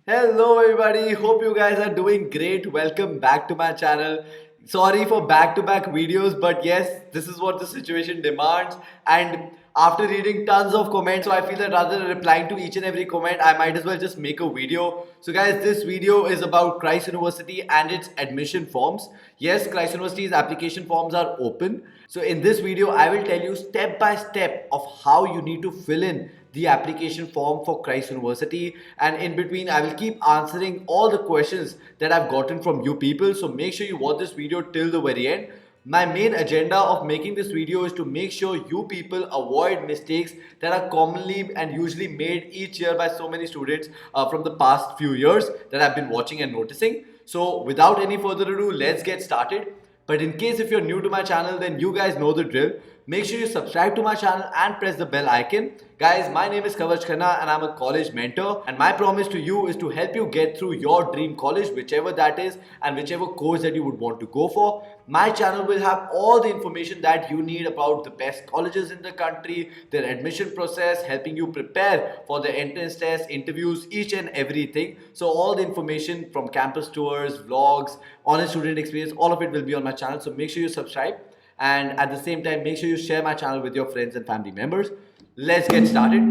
Hello everybody, hope you guys are doing great. Welcome back to my channel. Sorry for back-to-back videos, but yes, this is what the situation demands. And after reading tons of comments, so I feel that rather than replying to each and every comment, I might as well just make a video. So guys, this video is about Christ University and its admission forms. Yes, Christ University's application forms are open. So in this video, I will tell you step by step of how you need to fill in the application form for Christ University, and in between I will keep answering all the questions that I've gotten from you people. So make sure you watch this video till the very end. My main agenda of making this video is to make sure you people avoid mistakes that are commonly and usually made each year by so many students from the past few years that I've been watching and noticing. So without any further ado, let's get started. But in case if you're new to my channel, then you guys know the drill. Make sure you subscribe to my channel and press the bell icon. Guys, my name is Kavach Khanna and I'm a college mentor. And my promise to you is to help you get through your dream college, whichever that is, and whichever course that you would want to go for. My channel will have all the information that you need about the best colleges in the country, their admission process, helping you prepare for the entrance test, interviews, each and everything. So all the information from campus tours, vlogs, honest student experience, all of it will be on my channel. So make sure you subscribe. And at the same time, make sure you share my channel with your friends and family members. Let's get started.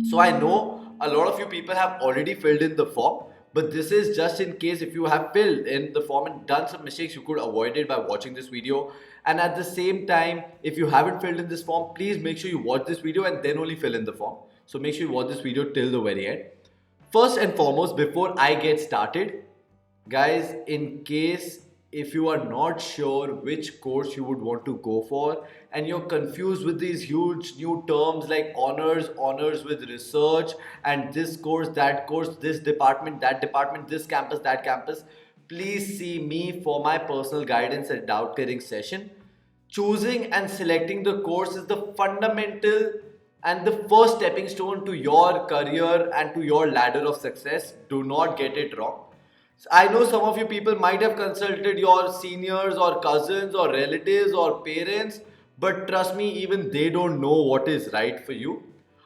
So I know a lot of you people have already filled in the form, but this is just in case if you have filled in the form and done some mistakes, you could avoid it by watching this video. And at the same time, if you haven't filled in this form, please make sure you watch this video and then only fill in the form. So make sure you watch this video till the very end. First and foremost, before I get started, guys, in case if you are not sure which course you would want to go for and you're confused with these huge new terms like honors with research, and this course, this department, that department, this campus, that campus, please see me for my personal guidance and doubt clearing session. Choosing and selecting the course is the fundamental and the first stepping stone to your career and to your ladder of success. Do not get it wrong. I know some of you people might have consulted your seniors or cousins or relatives or parents, but trust me, even they don't know what is right for you.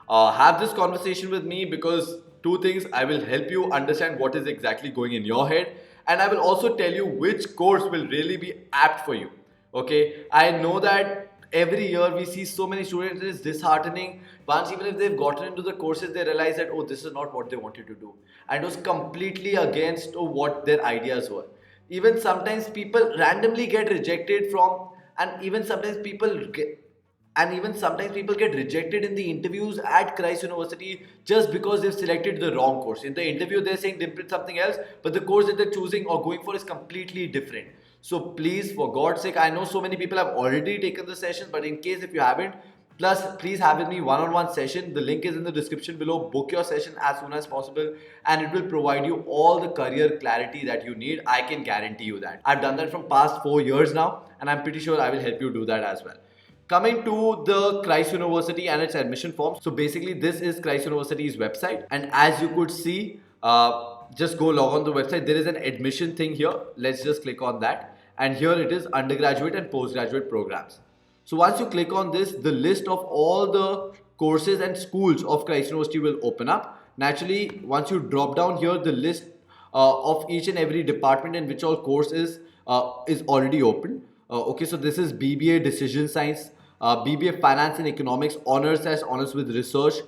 Have this conversation with me because two things: I will help you understand what is exactly going in your head, and I will also tell you which course will really be apt for you. Okay, I know that every year we see so many students, it is disheartening. Once even if they've gotten into the courses, they realize that, oh, this is not what they wanted to do, and it was completely against what their ideas were. Even sometimes people randomly get rejected from, and even sometimes people get rejected in the interviews at Christ University just because they've selected the wrong course. In the interview, they're saying they print something else, but the course that they're choosing or going for is completely different. So please, for God's sake, I know so many people have already taken the session, but in case if you haven't, plus please have with me one-on-one session. The link is in the description below. Book your session as soon as possible, and it will provide you all the career clarity that you need. I can guarantee you that. I've done that from past 4 years now, and I'm pretty sure I will help you do that as well. Coming to the Christ University and its admission forms. So basically, this is Christ University's website, and as you could see, just go log on the website. There is an admission thing here. Let's just click on that, and here it is: undergraduate and postgraduate programs. So once you click on this, the list of all the courses and schools of Christ University will open up. Naturally, once you drop down here, the list of each and every department in which all course is already open. Okay, so this is BBA Decision Science, BBA Finance and Economics, honors with research.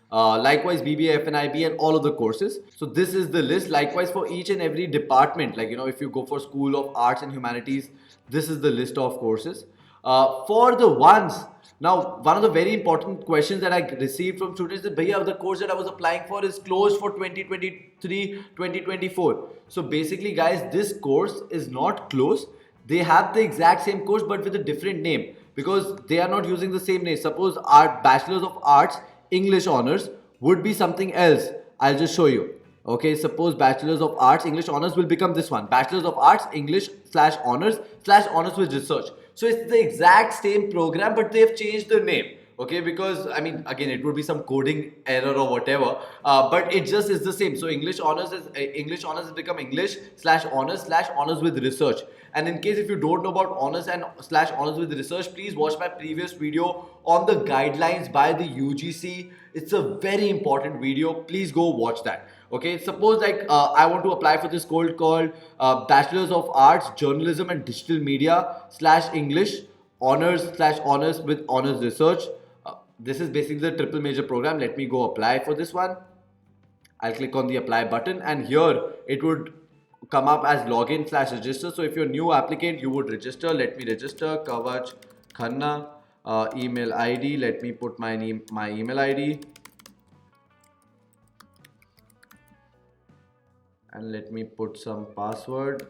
Likewise, BBA FNIB and all of the courses. So this is the list. Likewise, for each and every department, like if you go for School of Arts and Humanities, this is the list of courses. For the ones, now one of the very important questions that I received from students is, Bhaiya, the course that I was applying for is closed for 2023, 2024. So basically, guys, this course is not closed. They have the exact same course but with a different name because they are not using the same name. Suppose our Bachelor's of Arts English honors would be something else. I'll just show you. Okay, suppose Bachelor's of Arts English honors will become this one: Bachelor's of Arts English /honors with research. So it's the exact same program, but they've changed the name. okay, because I mean, again, it would be some coding error or whatever, but it just is the same. So English honors has become English/honors/honors with research. And in case if you don't know about honors and slash honors with research, please watch my previous video on the guidelines by the UGC. It's a very important video. Please go watch that. Okay, suppose like I want to apply for this course called Bachelor's of Arts, Journalism and Digital Media slash English honors/honors with honors research. This is basically the triple major program. Let me go apply for this one. I'll click on the apply button, and here it would come up as login/register. So if you're a new applicant, you would register. Let me register. Kavach, Khanna, email ID. Let me put my name, my email ID, and let me put some password.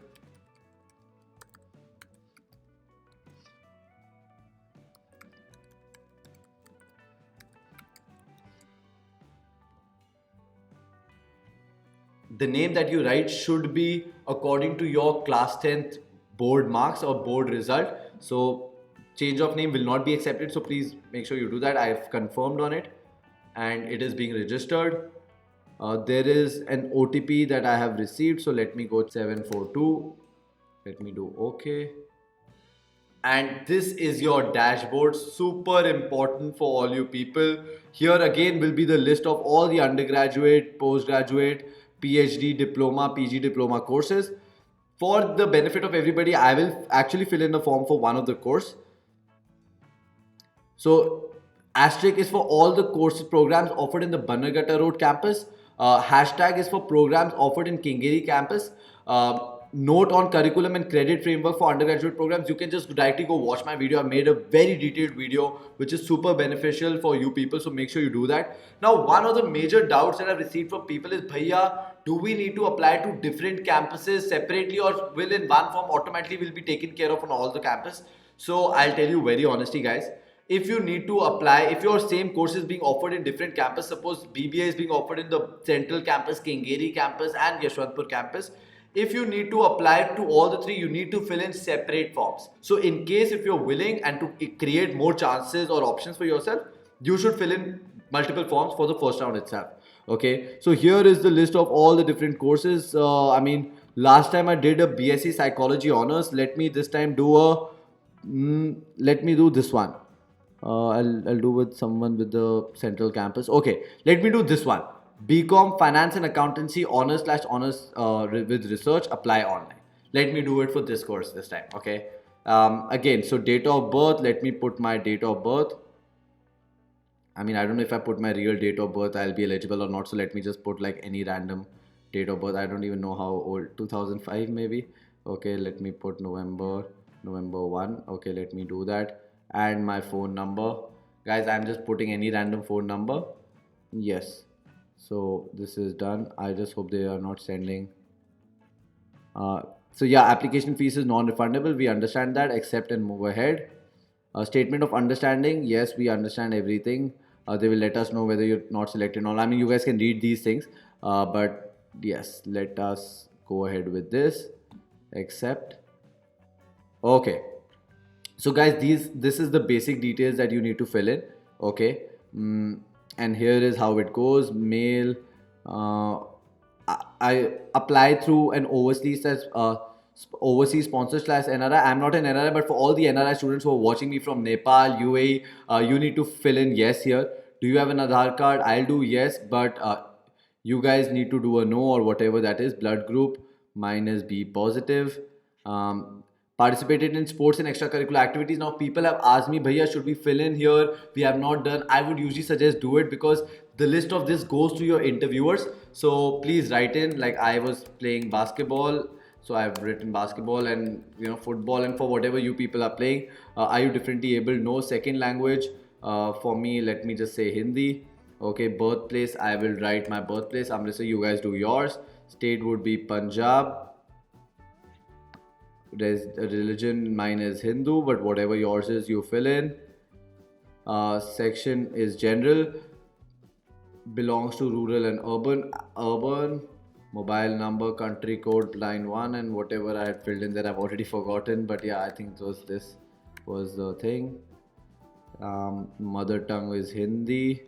The name that you write should be according to your class 10th board marks or board result. So change of name will not be accepted, so please make sure you do that. I have confirmed on it and it is being registered. There is an OTP that I have received, so let me go 742. Let me do OK. And this is your dashboard, super important for all you people. Here again will be the list of all the undergraduate, postgraduate, PhD diploma, PG diploma courses. For the benefit of everybody, I will actually fill in the form for one of the course. So asterisk is for all the course programs offered in the Bannerghatta Road campus. Hashtag is for programs offered in Kengeri campus. Note on curriculum and credit framework for undergraduate programs. You can just directly go watch my video. I made a very detailed video which is super beneficial for you people, so make sure you do that. Now, one of the major doubts that I've received from people is, Bhaiya, do we need to apply to different campuses separately, or will in one form automatically will be taken care of on all the campus? So I'll tell you very honestly, guys. If you need to apply, if your same course is being offered in different campus, suppose BBA is being offered in the Central campus, Kengeri campus and Yashwantpur campus, if you need to apply to all the three, you need to fill in separate forms. So in case if you're willing and to create more chances or options for yourself, you should fill in multiple forms for the first round itself. Okay, so here is the list of all the different courses. I mean, last time I did a BSc Psychology Honors. Let me this time do a, let me do this one. I'll do with someone with the Central campus. Okay, let me do this one. BCom Finance and Accountancy honors/honors with research, apply online. Let me do it for this course this time. Okay. Again, so date of birth. Let me put my date of birth. I mean, I don't know if I put my real date of birth, I'll be eligible or not. So let me just put like any random date of birth. I don't even know how old. 2005 maybe. Okay, let me put November 1. Okay, let me do that. And my phone number. Guys, I'm just putting any random phone number. Yes. So this is done. I just hope they are not sending. So yeah, application fees is non-refundable. We understand that. Accept and move ahead. Statement of understanding. Yes, we understand everything. They will let us know whether you're not selected or not. I mean, you guys can read these things. But yes, let us go ahead with this. Accept. Okay. So guys, this is the basic details that you need to fill in. Okay. And here is how it goes. Mail. I apply through an overseas sponsor slash NRI. I'm not an NRI, but for all the NRI students who are watching me from Nepal, UAE, you need to fill in yes here. Do you have an Aadhaar card? I'll do yes, but you guys need to do a no or whatever that is. Blood group, mine is B positive. Participated in sports and extracurricular activities. Now people have asked me, Bhaiya, should we fill in here? We have not done. I would usually suggest do it because the list of this goes to your interviewers. So please write in, like I was playing basketball. So I've written basketball and football, and for whatever you people are playing, are you differently able? No. Second language, for me, let me just say Hindi. Okay, birthplace, I will write my birthplace. I'm gonna say you guys do yours. State would be Punjab. There's a religion, mine is Hindu, but whatever yours is, you fill in. Section is general. Belongs to rural and urban. Mobile number, country code, line 1, and whatever I had filled in there I've already forgotten, but yeah, I think this was the thing. Mother tongue is Hindi.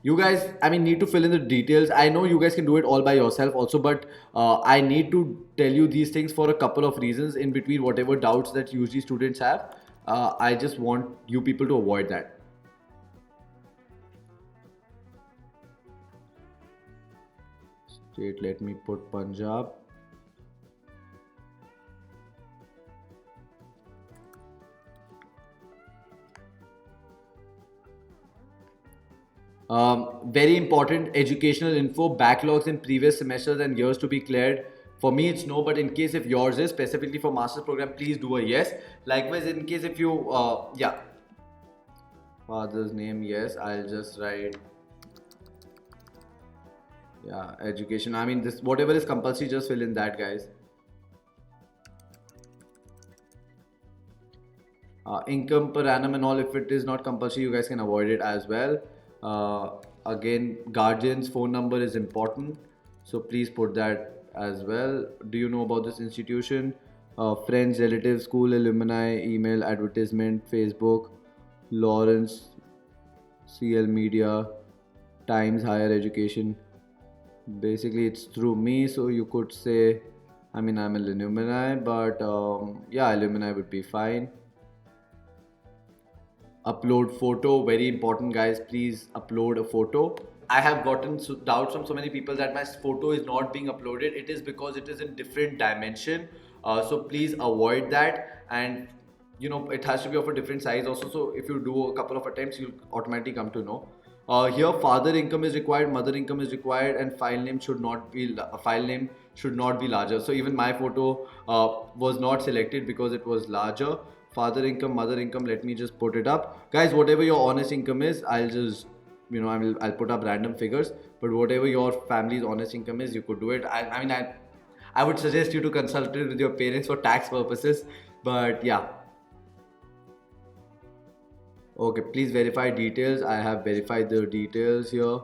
You guys, I mean, need to fill in the details. I know you guys can do it all by yourself also, but I need to tell you these things for a couple of reasons in between whatever doubts that usually students have. I just want you people to avoid that. State, let me put Punjab. Very important educational info, backlogs in previous semesters and years to be cleared. For me, it's no, but in case if yours is specifically for master's program, please do a yes. Likewise, in case if you, yeah, father's name, yes, I'll just write, yeah, education. I mean, this whatever is compulsory, just fill in that, guys. Income per annum and all, if it is not compulsory, you guys can avoid it as well. uh, Again, guardian's phone number is important, so please put that as well. Do you know about this institution? Friends, relatives, school alumni, email, advertisement, Facebook, Lawrence, CL Media, Times, higher education. Basically it's through me, so you could say, I mean, I'm an alumni, but yeah, alumni would be fine. Upload photo, very important, guys, please upload a photo. I have gotten doubts from so many people that my photo is not being uploaded. It is because it is in different dimension, so please avoid that. And you know, it has to be of a different size also, so if you do a couple of attempts, you'll automatically come to know. Here father income is required, mother income is required, and file name should not be file name should not be larger. So even my photo was not selected because it was larger. Father income, mother income, let me just put it up, guys. Whatever your honest income is, I'll just, you know, I'll put up random figures, but whatever your family's honest income is, you could do it. I mean, I would suggest you to consult it with your parents for tax purposes, but yeah. Okay, please verify details. I have verified the details here.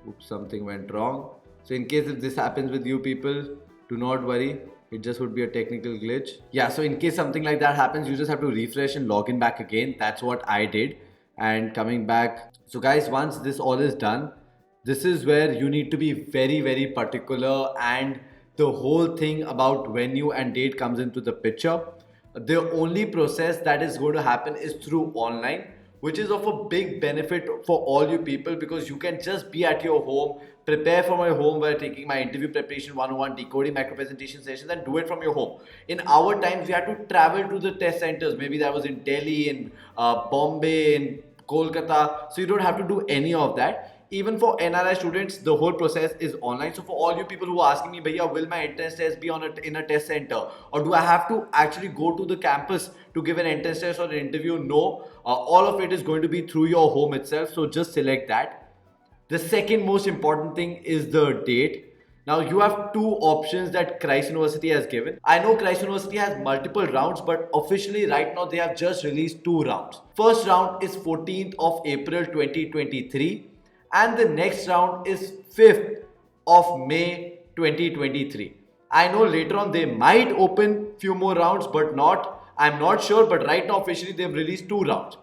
Oops, something went wrong. So in case if this happens with you people, do not worry. It just would be a technical glitch. Yeah, so in case something like that happens, you just have to refresh and log in back again. That's what I did. And coming back. So guys, once this all is done, this is where you need to be very, very particular, and the whole thing about venue and date comes into the picture. The only process that is going to happen is through online, which is of a big benefit for all you people, because you can just be at your home, prepare from your home while taking my interview preparation 101, decoding micro presentation sessions, and do it from your home. In our times, we had to travel to the test centers. Maybe that was in Delhi, in Bombay, in Kolkata. So you don't have to do any of that. Even for NRI students, the whole process is online. So for all you people who are asking me, Bhaiya, will my entrance test be in a test center? Or do I have to actually go to the campus to give an entrance test or an interview? No, all of it is going to be through your home itself. So just select that. The second most important thing is the date. Now you have two options that Christ University has given. I know Christ University has multiple rounds, but officially right now they have just released two rounds. First round is 14th of April 2023, and the next round is 5th of May 2023. I know later on they might open few more rounds, but not. I'm not sure, but right now officially they've released two rounds.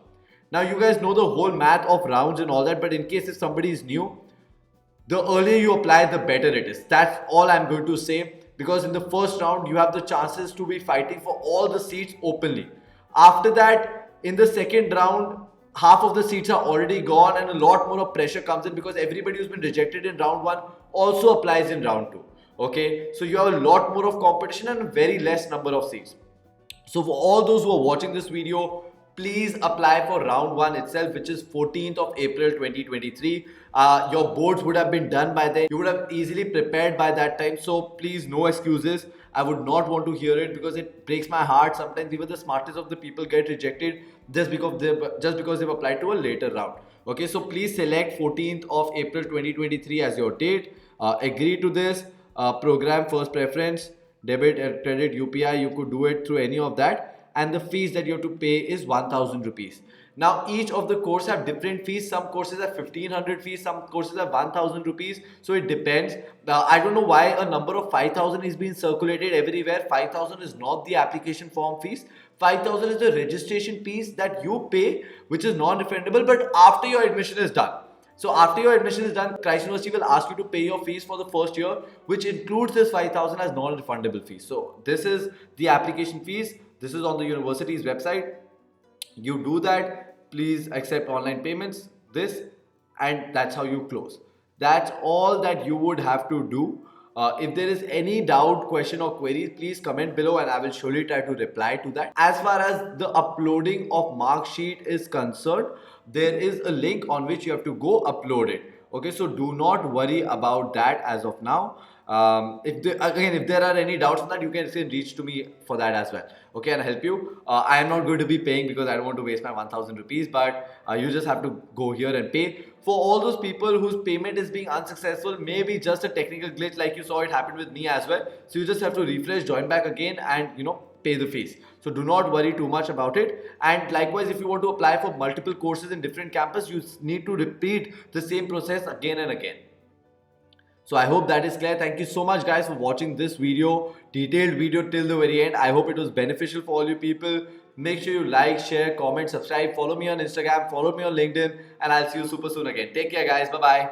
Now you guys know the whole math of rounds and all that, but in case if somebody is new, the earlier you apply, the better it is. That's all I'm going to say, because in the first round, you have the chances to be fighting for all the seats openly. After that, in the second round, half of the seats are already gone, and a lot more of pressure comes in because everybody who's been rejected in round one also applies in round two. Okay, so you have a lot more of competition and a very less number of seats. So for all those who are watching this video, please apply for round one itself, which is 14th of April 2023. Your boards would have been done by then. You would have easily prepared by that time. So please, no excuses. I would not want to hear it, because it breaks my heart. Sometimes even the smartest of the people get rejected just because they've applied to a later round. Okay, so please select 14th of April 2023 as your date. Agree to this. Program first preference, debit, credit, UPI, you could do it through any of that, and the fees that you have to pay is 1000 rupees. Now each of the courses have different fees. Some courses have 1500 fees, some courses have 1000 rupees, so it depends. I don't know why a number of 5000 is being circulated everywhere. 5000 is not the application form fees, 5,000 is the registration fees that you pay, which is non-refundable, but after your admission is done. So after your admission is done, Christ University will ask you to pay your fees for the first year, which includes this 5,000 as non-refundable fees. So this is the application fees. This is on the university's website. You do that, please accept online payments, this, and that's how you close. That's all that you would have to do. If there is any doubt, question, or query, please comment below and I will surely try to reply to that. As far as the uploading of mark sheet is concerned, there is a link on which you have to go upload it. Okay, so do not worry about that as of now. If there are any doubts on that, you can reach to me for that as well. Okay, and I'll help you. I am not going to be paying because I don't want to waste my 1,000 rupees, but you just have to go here and pay. For all those people whose payment is being unsuccessful, maybe just a technical glitch like you saw it happened with me as well. So you just have to refresh, join back again, and pay the fees. So do not worry too much about it. And likewise, if you want to apply for multiple courses in different campus, you need to repeat the same process again and again. So I hope that is clear. Thank you so much guys for watching this video, detailed video till the very end. I hope it was beneficial for all you people. Make sure you like, share, comment, subscribe, follow me on Instagram, follow me on LinkedIn, and I'll see you super soon again. Take care guys. Bye-bye.